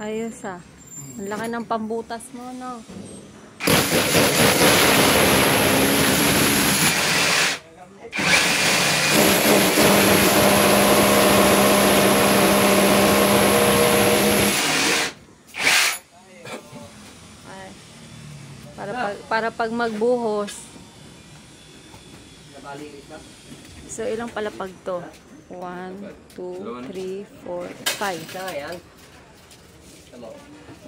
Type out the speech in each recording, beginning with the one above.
Ayos ah. Ang laki ng pambutas mo, no? Ay. Para pag magbuhos. So, ilang palapag to? 1, 2, 3, 4, 5.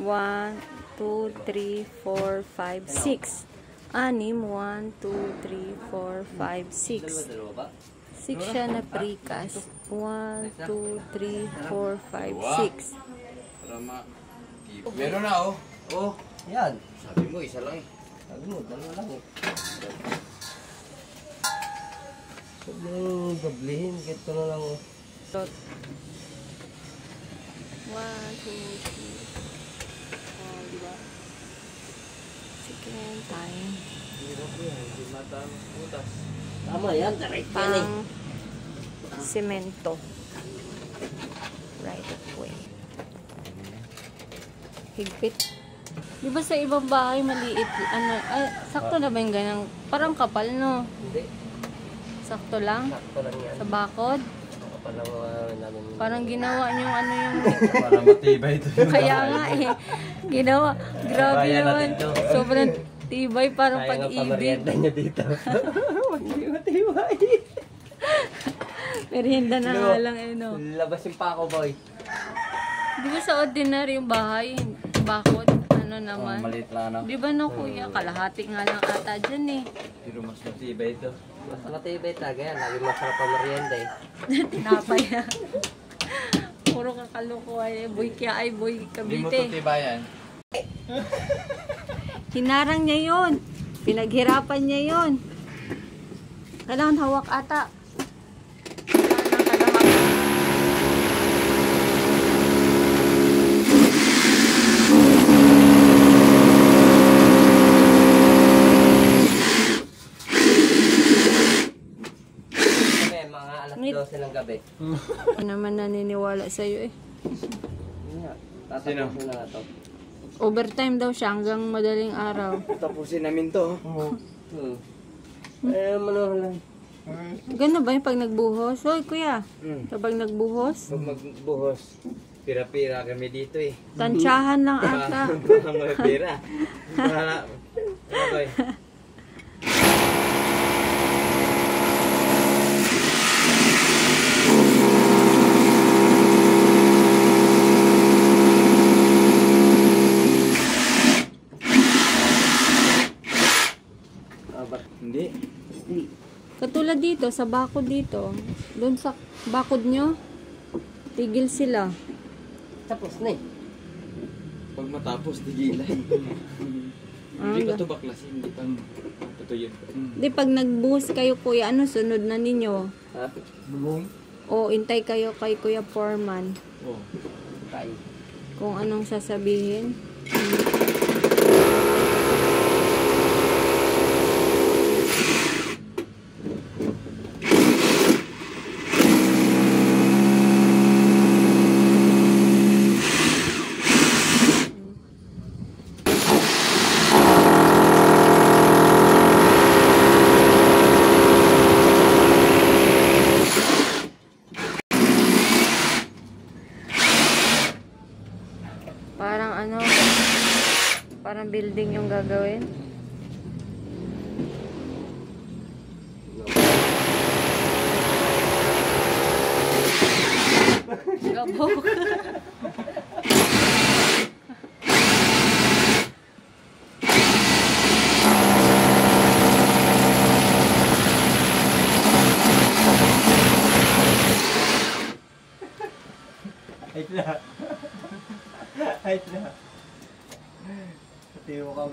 1, 2, 3, 4, 5, 6. 6. 1, 2, 3, 4, 5, 6. 6 siya na precast. 1, 2, 3, 4, 5, 6. Meron na oh. Oh, yan. Sabi mo, isa lang eh. Sabi mo, dalawa lang eh. Sabi mo, gablihin. Kahit ko na lang oh. 1, 2, 3. Diba? Second time. Hirap yan. Hindi matang putas. Tama yan, direct yan eh. Pang semento. Right of way. Higpit. Di ba sa ibang bahay maliit? Ano, sakto na ba yung ganang? Parang kapal, no? Hindi. Sakto lang? Sakto lang yan. Sa bakod? Kapal lang namin. Parang ginawa nyo ano yung... Para matibay ito yung Kaya nga eh. Ginawa. Grabe Kaya naman. natin to. Sobrang tibay, parang Kaya nga pag-ibig. pamarienda nyo dito. Hindi matibay. Merienda na nga lang eh, no? Labas yung pako, boy. Di ba sa ordinary yung bahay, bakod, ano naman? maliit lang ano. Di ba no, kuya? Kalahati nga lang ata dyan eh. Pero mas matibay ito. Mas matibay talaga yan. Lagi masarap pamarienda eh. Tinapay na. Puro kakalukuhan eh. Boy kaya ay boy Hindi mo Cavite. ito tibayan. Hinarang niya yun. Pinaghirapan niya yun. Kailangan hawak ata. Kailangan hawak. Kami, mga alas 12 ng gabi. Hindi naman naniniwala sa'yo eh. Yun nga. Sino? Tatapusin na nga to. Overtime daw siya hanggang madaling araw. Tapusin namin to. Manohol lang. Gano'n ba yung pag nagbuhos? Hoy kuya, kapag nagbuhos, Pag magbuhos, pira-pira kami dito eh. tansyahan lang ata. Mga pira. Para, okay. Hindi. Katulad dito, sa bakod dito, doon sa bakod nyo, tigil sila. Tapos na eh. Pag matapos, tigilan. Hindi pa ito baklasin. Hindi pang tutuyin. Di pag nagbuhos kayo kuya, ano sunod na ninyo? Ha? Bulong? O intay kayo kay Kuya Foreman Oo. Tayo. kung anong sasabihin. Parang ano, parang building yung gagawin. Gabok. Ay,